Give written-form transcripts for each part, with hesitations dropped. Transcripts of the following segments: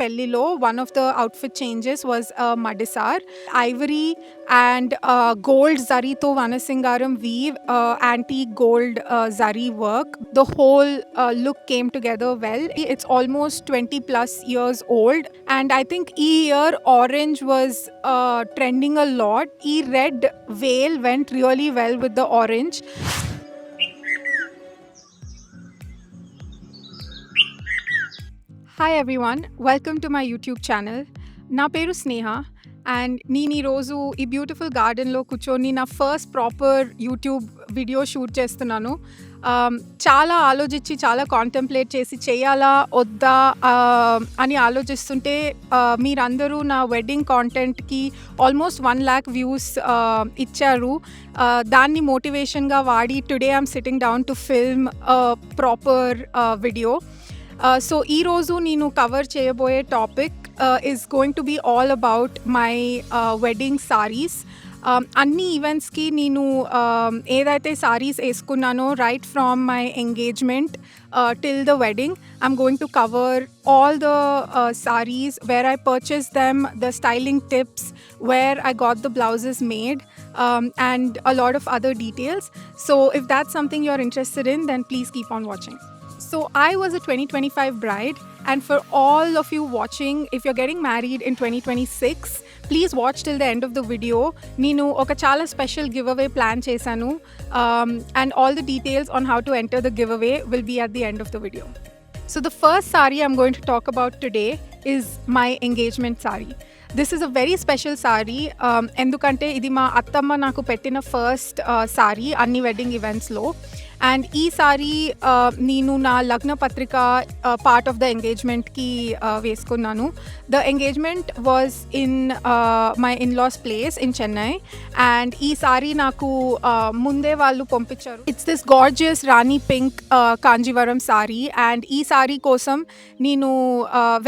Pellilo, one of the outfit changes was a Madisar, ivory and gold zari to Vanasingaram weave, antique gold zari work. The whole look came together well. It's almost 20 plus years old, and I think e year orange was trending a lot. E red veil went really well with the orange. Hi everyone, welcome to my YouTube channel. నా పేరు స్నేహ and నేను ఈరోజు ఈ beautiful గార్డెన్లో కూర్చొని నా first proper YouTube video shoot చేస్తున్నాను. చాలా ఆలోచించి చాలా కాంటెంప్లేట్ చేసి చేయాలా వద్దా అని ఆలోచిస్తుంటే మీరందరూ నా వెడ్డింగ్ కాంటెంట్కి ఆల్మోస్ట్ 1 lakh వ్యూస్ ఇచ్చారు. దాన్ని మోటివేషన్గా వాడి today I'm sitting down to film proper video. So ఈరోజు నేను కవర్ చేయబోయే topic is going to be all about my wedding sarees. అన్ని ఈవెంట్స్కి నేను ఏదైతే సారీస్ వేసుకున్నానో right from my engagement till the wedding, I'm going to cover all the sarees, where I purchased them, the styling tips, where I got the blouses made, and a lot of other details. So if that's something you're interested in, then please keep on watching. So I was a 2025 bride, and for all of you watching, if you're getting married in 2026, please watch till the end of the video. Neenu oka chala special giveaway plan chesanu, and all the details on how to enter the giveaway will be at the end of the video. So the first saree I'm going to talk about today is my engagement saree. This is a very special saree, endukante idi ma attamma naku pettina first saree anni wedding events lo. And ఈ సారీ నేను నా లగ్న పత్రిక part of the ఎంగేజ్మెంట్కి వేసుకున్నాను. The engagement was in my in-laws place in Chennai, and ఈ సారీ నాకు ముందే వాళ్ళు పంపించారు. It's this gorgeous rani pink Kanjeevaram sari, and ఈ సారీ కోసం నేను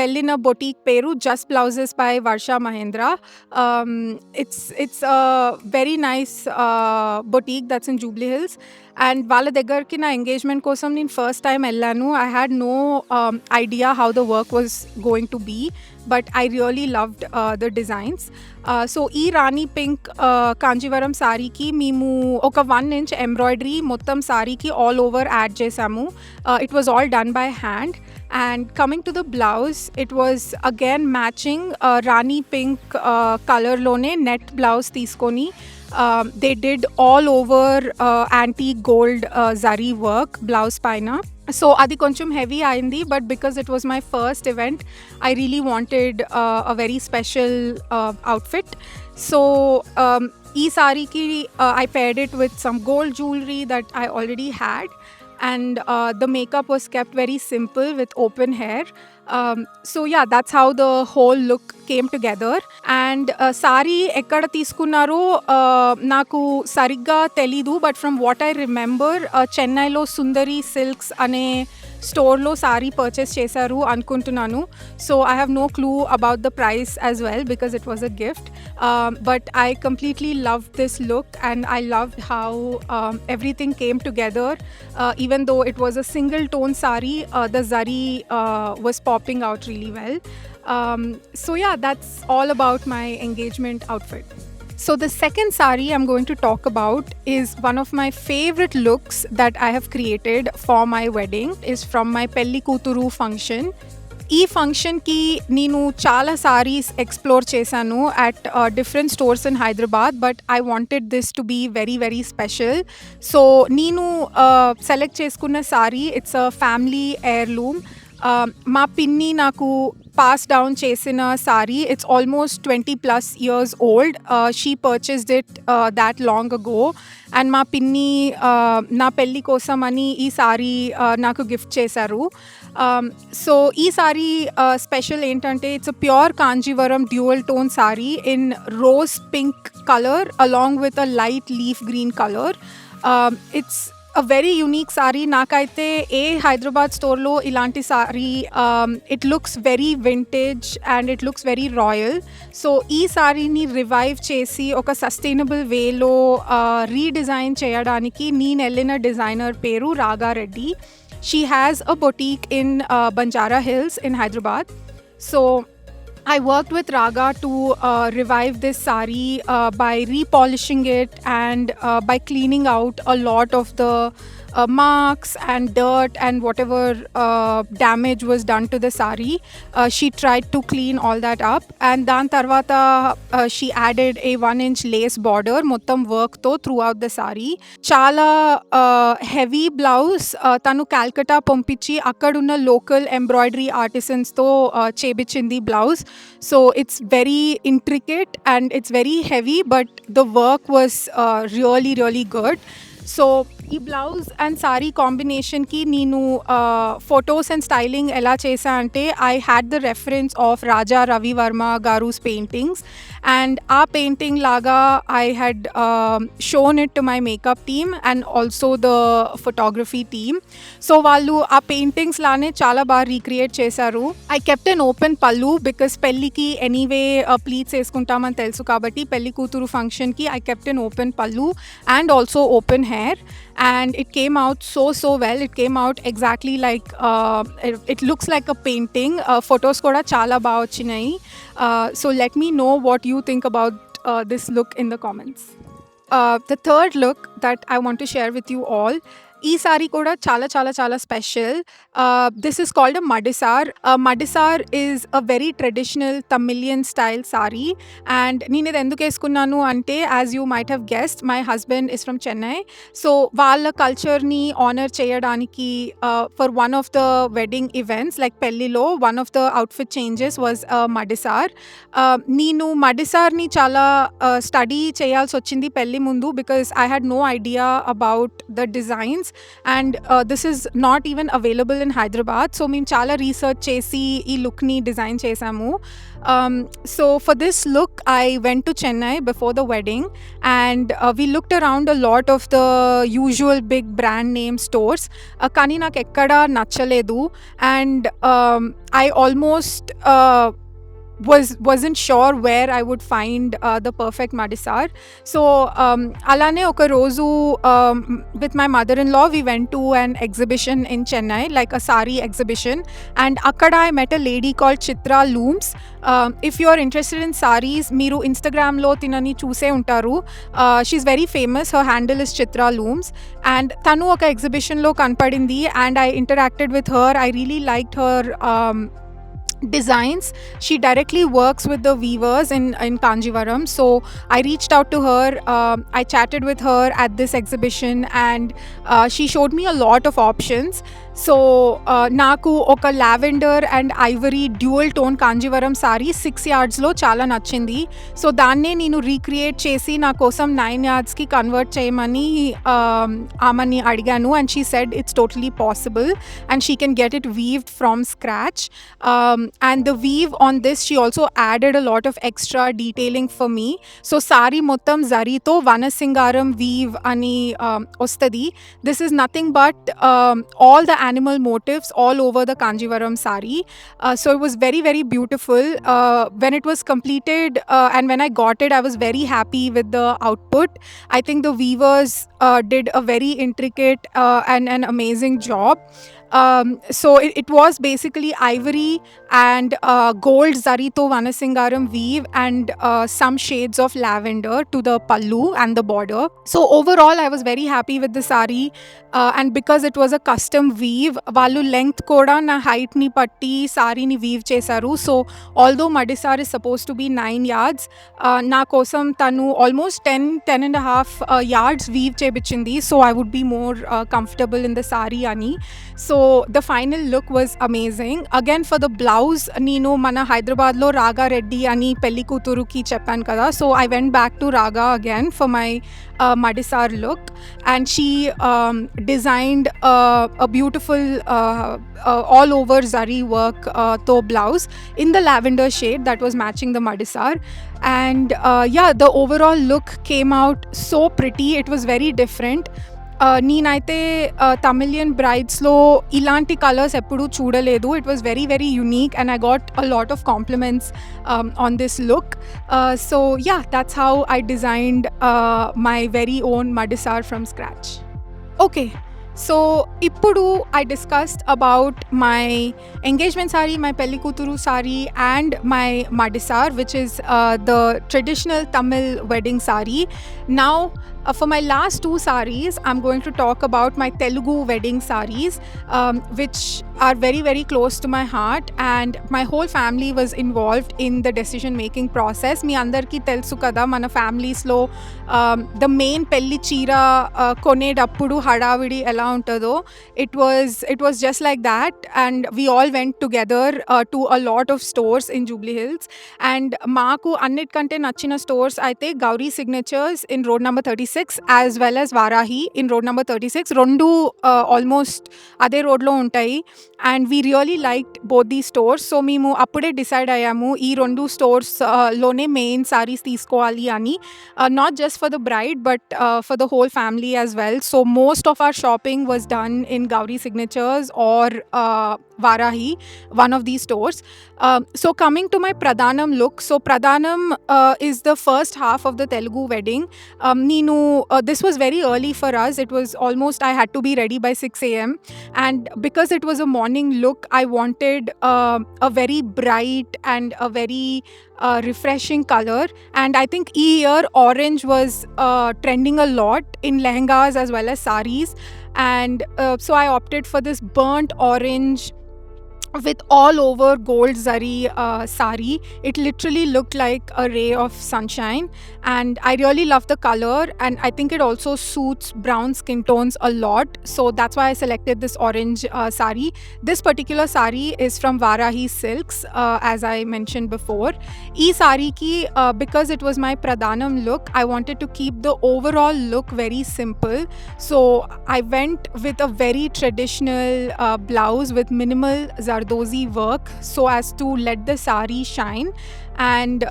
వెళ్ళిన బొటీక్ పేరు just blouses by Varsha Mahendra. It's very nice boutique that's in Jubilee Hills. And వాళ్ళ దగ్గరికి నా ఎంగేజ్మెంట్ కోసం నేను ఫస్ట్ టైం వెళ్ళాను. I had no idea how the work was going to be, but I really loved the designs. So ఈ rani pink Kanjeevaram సారీకి మేము ఒక 1 inch ఎంబ్రాయిడరీ మొత్తం సారీకి ఆల్ ఓవర్ యాడ్ చేసాము. It was all done by hand. And coming to the blouse, it was again matching Rani pink color lone net blouse teeskoni. They did all over antique gold zari work blouse paina. So adi koncham heavy ayindi, but because it was my first event, I really wanted a very special outfit. So ee saree ki I paired it with some gold jewelry that I already had, and the makeup was kept very simple with open hair. So yeah, that's how the whole look came together. And saree ekkada teeskunnaro naku sarigga telidu, but from what I remember, Chennai lo Sundari Silks ane store lo saree purchase chesaru anukuntunnanu. So I have no clue about the price as well, because it was a gift. But I completely loved this look, and I loved how everything came together. Even though it was a single tone saree, the zari was popping out really well. So yeah, that's all about my engagement outfit. So the second saree I'm going to talk about is one of my favorite looks that I have created for my wedding. Is from my Pelli Kuturu function. ఈ ఫంక్షన్కి నేను చాలా saris explore చేశాను at different stores in Hyderabad, but I wanted this to be very very special. So నేను select చేసుకున్న sari it's a family heirloom. మా పిన్ని నాకు పాస్ డౌన్ చేసిన sari. It's almost 20 plus years old. She purchased it that long ago, and మా పిన్ని నా పెళ్ళి కోసం అని ఈ సారీ నాకు గిఫ్ట్ చేశారు. సో ఈ సారీ స్పెషల్ ఏంటంటే it's a pure Kanjeevaram dual tone sorry in rose pink colour along with a light leaf green colour. It's a very unique saree. నాకైతే ఏ హైదరాబాద్ స్టోర్లో ఇలాంటి sorry it looks very vintage and it looks very royal. So ఈ సారీని revive చేసి ఒక sustainable వేలో redesign చేయడానికి నేను వెళ్ళిన డిజైనర్ పేరు రాగారెడ్డి. She has a boutique in Banjara Hills in Hyderabad. So I worked with Raga to revive this sari by repolishing it and by cleaning out a lot of the marks and dirt and whatever damage was done to the sari. She tried to clean all that up, and dan tarvata she added a 1-inch lace border mottam work to throughout the sari. Chala heavy blouse tanu Calcutta పంపించి అక్కడున్న local embroidery artisans తో చేపించింది blouse. So it's very intricate and it's very heavy, but the work was really really good. So ఈ blouse and sari కాంబినేషన్కి నేను photos and styling ఎలా చేశా అంటే I had the reference of Raja Ravi Varma గారూస్ పెయింటింగ్స్, అండ్ ఆ painting లాగా I had shown it to my makeup team and also the photography team. So వాళ్ళు ఆ పెయింటింగ్స్ లానే చాలా బాగా రీక్రియేట్ చేశారు. I kept an open pallu because పెళ్ళికి ఎనీవే ప్లీట్స్ వేసుకుంటామని తెలుసు కాబట్టి పెళ్లి కూతురు ఫంక్షన్కి ఐ కెప్ట్ ఎన్ ఓపెన్ పల్లు and also open hair, and it came out so well. It came out exactly like it looks like a painting. Photos kuda chala baga vachinayi. So let me know what you think about this look in the comments. The third look that I want to share with you all, ఈ సారీ కూడా చాలా చాలా చాలా special. This is called a madisar. Madisar is a very traditional Tamilian style sari, and నేను ఇది ఎందుకు వేసుకున్నాను అంటే, as you might have guessed, my husband is from Chennai. So వాళ్ళ కల్చర్ని ఆనర్ చేయడానికి for one of the wedding events like పెళ్ళిలో one of the outfit changes was madisar. నేను మడిసార్ని చాలా స్టడీ చేయాల్సి వచ్చింది పెళ్ళి ముందు, because I had no idea about the designs, and this is not even available in Hyderabad. So మేము చాలా రీసెర్చ్ చేసి ఈ లుక్ని డిజైన్ చేసాము. So for this look I went to Chennai before the wedding, and we looked around a lot of the usual big brand name stores, కానీ నాకు ఎక్కడా నచ్చలేదు, and I almost wasn't sure where I would find the perfect madisar. So alane oka rozu with my mother-in-law we went to an exhibition in Chennai, like a sari exhibition, and akkada I met a lady called Chitra Looms. If you are interested in saris, meeru Instagram lo tinani choose untaru. She's very famous. Her handle is Chitra Looms, and tanu oka exhibition lo kanpadindi, and I interacted with her. I really liked her designs. She directly works with the weavers in Kanjivaram. So I reached out to her. I chatted with her at this exhibition, and she showed me a lot of options. So నాకు ఒక lavender and Ivory dual tone Kanjeevaram sorry 6 yardsలో చాలా నచ్చింది. So దాన్నే నేను recreate చేసి నా కోసం 9 yardsకి convert చేయమని ఆమెని అడిగాను, and she said it's totally possible and she can get it weaved from scratch. And the weave on this, she also added a lot of extra detailing for me. So sari mottam zarito vanasingaram weave ani ostadi. This is nothing but all the animal motifs all over the Kanjivaram sari. So it was very very beautiful. When it was completed and when I got it, I was very happy with the output. I think the weavers did a very intricate and an amazing job. So it was basically ivory and gold zarito vanasingaram weave and some shades of lavender to the pallu and the border. So overall I was very happy with the sari, and because it was a custom weave, vallu length koda na height ni patti sari ni weave chesaru. So although madisar is supposed to be 9 yards, na kosam tanu almost 10 and a half yards weave chebichindi, so I would be more comfortable in the sari ani. So the final look was amazing. Again, for the blouse, నేను మన హైదరాబాద్లో రాగా రెడ్డి అని పెళ్లి కూతురుకి చెప్పాను కదా, so I went back to Raga again for my Madisar look, and she designed a beautiful all over zari work to blouse in the lavender shade that was matching the Madisar. And yeah, the overall look came out so pretty. It was very different. నేనైతే తమిళియన్ బ్రైడ్స్లో ఇలాంటి colours ఎప్పుడూ చూడలేదు. It was very very unique and I got a lot of compliments on this look. So yeah, that's how I designed my very own madisar from scratch. Okay, so ఇప్పుడు I discussed about my engagement saree, my pelli kuturu saree, and my madisar, which is the traditional Tamil wedding saree. Now for my last two sarees, I'm going to talk about my Telugu wedding sarees, which are very very close to my heart, and my whole family was involved in the decision making process. మీ అందరికీ తెలుసు కదా మన ఫ్యామిలీస్లో the main పెళ్లి చీర కొనేటప్పుడు హడావిడి ఎలా ఉంటుందో, it was just like that, and we all went together to a lot of stores in Jubilee Hills, and మాకు అన్నిటికంటే నచ్చిన స్టోర్స్ అయితే Gauri signatures in road number 36 as well as Varahi in road number 36, రెండు ఆల్మోస్ట్ అదే రోడ్లో ఉంటాయి. And we really like both దీ stores. So మేము అప్పుడే డిసైడ్ అయ్యాము ఈ రెండు స్టోర్స్ లోనే మెయిన్ సారీస్ తీసుకోవాలి అని, not just for the bride but for the whole family as well. So most of our shopping was done in Gowri Signatures or Varahi, one of these stores. So coming to my Pradhanam look, so Pradhanam is the first half of the Telugu wedding. This was very early for us. It was almost, I had to be ready by 6 a.m. And because it was a morning look, I wanted a very bright and a very refreshing color. And I think year orange was trending a lot in lehengas as well as saris. And so I opted for this burnt orange with all over gold zari sari. It literally looked like a ray of sunshine, and I really love the color, and I think it also suits brown skin tones a lot, so that's why I selected this orange sari. This particular sari is from Varahi Silks, as I mentioned before. Ee sari ki because it was my Pradhanam look, I wanted to keep the overall look very simple, so I went with a very traditional blouse with minimal Zardozi work so as to let the sari shine. And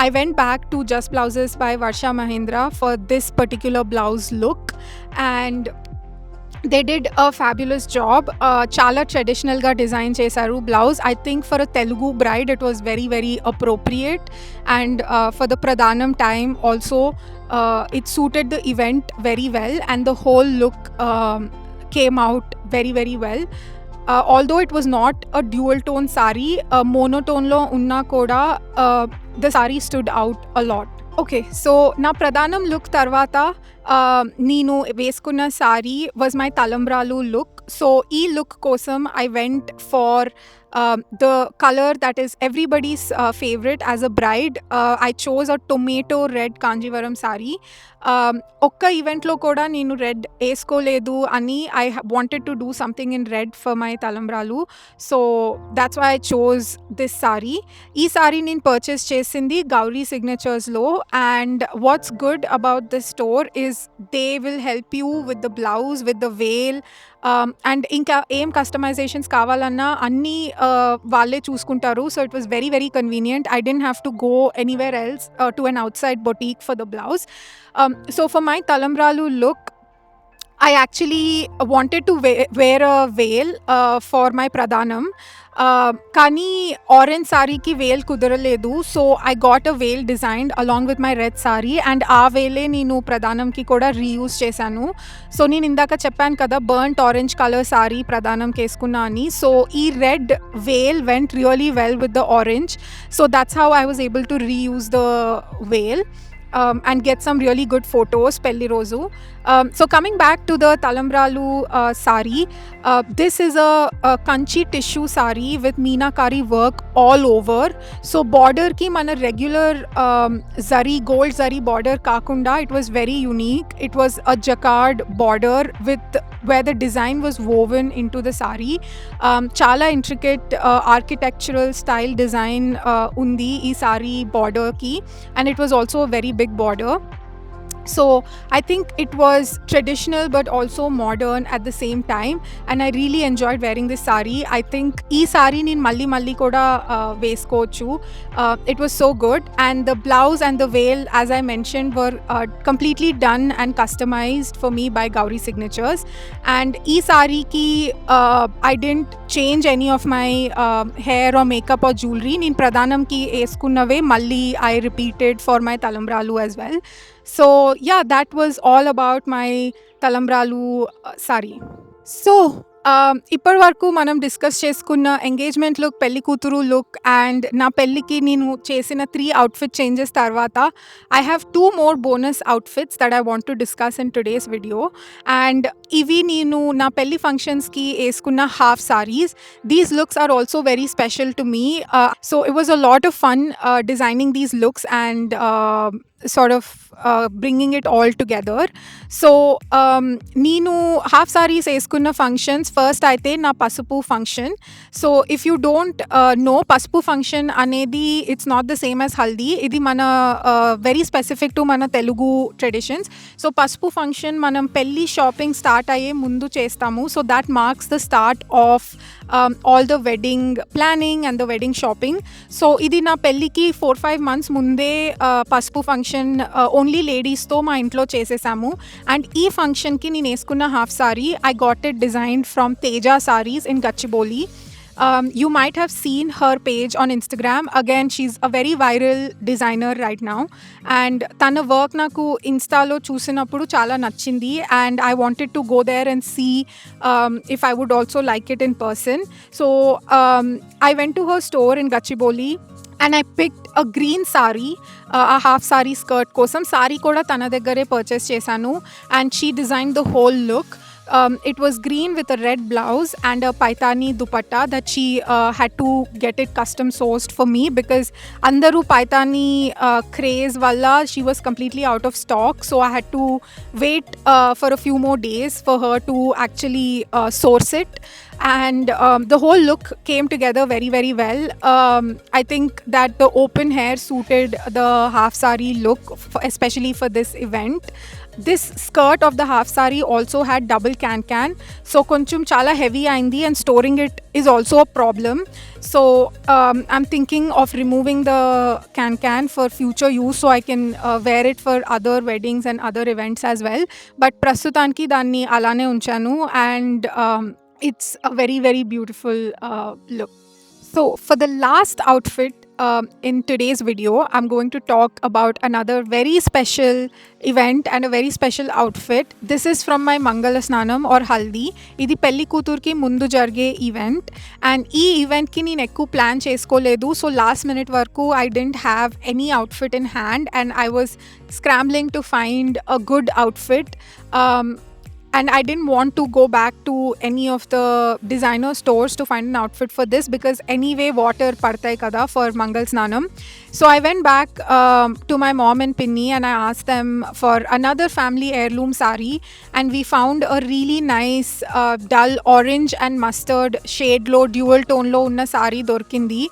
I went back to Just Blouses by Varsha Mahindra for this particular blouse look, and they did a fabulous job. Chala traditional ga design chesaru blouse. I think for a Telugu bride it was very very appropriate, and for the Pradhanam time also it suited the event very well, and the whole look came out very very well. Although it was not a dual tone sari, monotone lo unna koda the sari stood out a lot. Okay, so na Pradhanam look tarvata neenu veskunna sari was my Talambralu look. So ee look kosam I went for the color that is everybody's favorite as a bride. I chose a tomato red Kanjivaram sari. ఒక్క ఈవెంట్లో కూడా నేను red వేసుకోలేదు అని I wanted to do something in red for my తలంబ్రాలు, so that's why I chose this saree. ఈ సారీ నేను purchase చేసింది గౌరీ సిగ్నేచర్స్లో, and what's good about this store is they will help you with the blouse, with the veil, and ఇంకా ఏం customisations కావాలన్నా అన్నీ వాళ్ళే చూసుకుంటారు. So it was very very convenient. I didn't have to go anywhere else to an outside boutique for the blouse. So for my Talambralu look, I actually wanted to wear a veil for my Pradhanam. కానీ orange సారీకి veil కుదరలేదు, so I got a veil designed along with my red sari, and ఆ వేలే నేను ప్రధానంకి కూడా reuse చేశాను. So నేను ఇందాక చెప్పాను కదా బర్న్ట్ ఆరెంజ్ కలర్ సారీ ప్రధానంకి వేసుకున్నా అని, సో ఈ red veil went really well with the orange, so that's how I was able to reuse the veil and get some really good photos pelli rozu. So coming back to the Talambralu sari, this is a kanchi tissue sari with meenakari work all over. So border ki mana regular zari gold zari border kakunda, it was very unique. It was a jacquard border with where the design was woven into the sari. Chala intricate architectural style design undi ee sari border ki, and it was also a very big border. So I think it was traditional but also modern at the same time, and I really enjoyed wearing this sari. I think ee sari nin malli koda veskochu. It was so good, and the blouse and the veil, as I mentioned, were completely done and customized for me by Gauri Signatures. And ee sari ki I didn't change any of my hair or makeup or jewelry. Nin pradhanam ki eskunnave malli I repeated for my Talambralu as well. So yeah, that was all about my talambralu sari. So ఇప్పటి వరకు మనం discuss చేసుకున్న engagement look, పెళ్లి కూతురు look and నా పెళ్ళికి నేను చేసిన 3 అవుట్‌ఫిట్ చేంజెస్ తర్వాత I have 2 more bonus outfits that I want to discuss in today's video. And ఇవి నేను నా పెళ్లి ఫంక్షన్స్‌కి ఏసుకున్న half saris. These looks are also very special to me. So it was a lot of fun designing these looks and sort of bringing it all together. So నేను half saris వేసుకున్న functions first అయితే నా పసుపు function. So if you don't know, పసుపు function అనేది it's not the same as haldi. ఇది మన very specific to మన తెలుగు ట్రెడిషన్స్. సో పసుపు ఫంక్షన్ మనం పెళ్ళి షాపింగ్ స్టార్ట్ అయ్యే ముందు చేస్తాము. So that marks the start of all the wedding planning and the wedding shopping. So ఇది నా పెళ్ళికి 4-5 months ముందే పసుపు ఫంక్షన్ ఓన్లీ లేడీస్తో మా ఇంట్లో చేసేసాము. అండ్ ఈ ఫంక్షన్కి నేను వేసుకున్న half sorry I got it designed from Teja saris in Gachibowli. You might have seen her page on Instagram. Again, she's a very viral designer right now. And tana work naku Insta lo chusinappudu chala nachindi, and I wanted to go there and see if I would also like it in person. So I went to her store in Gachibowli and I picked a green sari, a half sari skirt kosam. Sari kuda tana daggare purchase chesanu, and she designed the whole look. It was green with a red blouse and a paitani dupatta that she had to get it custom sourced for me because andaru paitani craze valla she was completely out of stock. So I had to wait for a few more days for her to actually source it. And the whole look came together very, very well. I think that the open hair suited the half sari look, especially for this event. This skirt of the half sari also had double can, so koncham chala heavy aindi and storing it is also a problem. So I'm thinking of removing the can for future use so I can wear it for other weddings and other events as well. But prastutanki danni alane unchanu, and it's a very, very beautiful look. So for the last outfit in today's video, I'm going to talk about another very special event and a very special outfit. This is from my Mangala Snanam or Haldi. Idi pelli kuturki mundu jarge event, and ee event ki nenu ekku plan cheskoledu. So last minute varaku I didn't have any outfit in hand and I was scrambling to find a good outfit. And I didn't want to go back to any of the designer stores to find an outfit for this because anyway water padtai kada for Mangal Snanam. So I went back to my mom and Pinny and I asked them for another family heirloom sari, and we found a really nice dull orange and mustard shade lo dual tone lo unna sari dorkindi.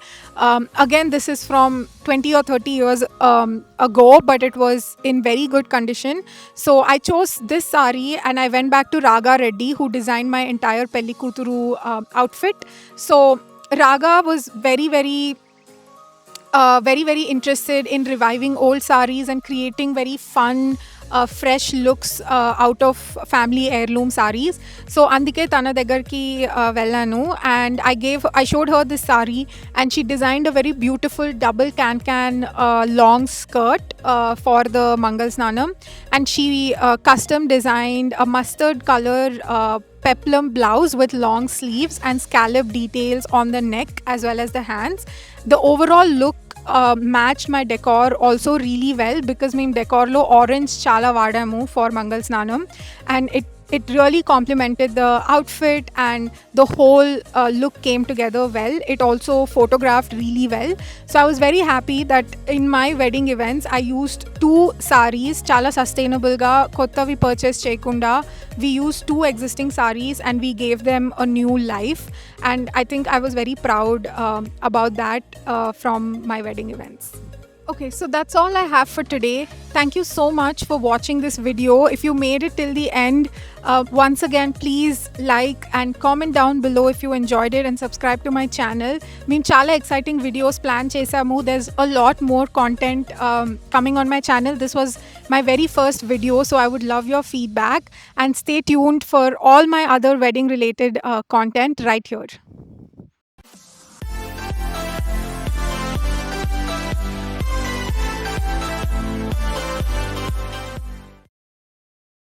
Again, this is from 20 or 30 years ago, but it was in very good condition. So I chose this sari and I went back to Raga Reddy, who designed my entire Pelli Kuturu outfit. So Raga was very, very interested in reviving old saris and creating very fun fresh looks out of family heirloom saris. So andike tana daggarki vellanu and I showed her this sari, and she designed a very beautiful double can long skirt for the Mangal Snanam, and she custom designed a mustard color peplum blouse with long sleeves and scallop details on the neck as well as the hands. The overall look matched my decor also really well because మేము decor లో orange చాలా వాడాము for Mangal Snanam, and it really complemented the outfit and the whole look came together well. It also photographed really well. So I was very happy that in my wedding events I used 2 sarees chala sustainable ga kottavi purchase cheyakunda. We used 2 existing sarees and we gave them a new life, and I think I was very proud about that from my wedding events. Okay, so that's all I have for today. Thank you so much for watching this video. If you made it till the end, once again, please like and comment down below if you enjoyed it and subscribe to my channel. Mem chala exciting videos plan chesamu. There's a lot more content coming on my channel. This was my very first video, so I would love your feedback, and stay tuned for all my other wedding related content right here.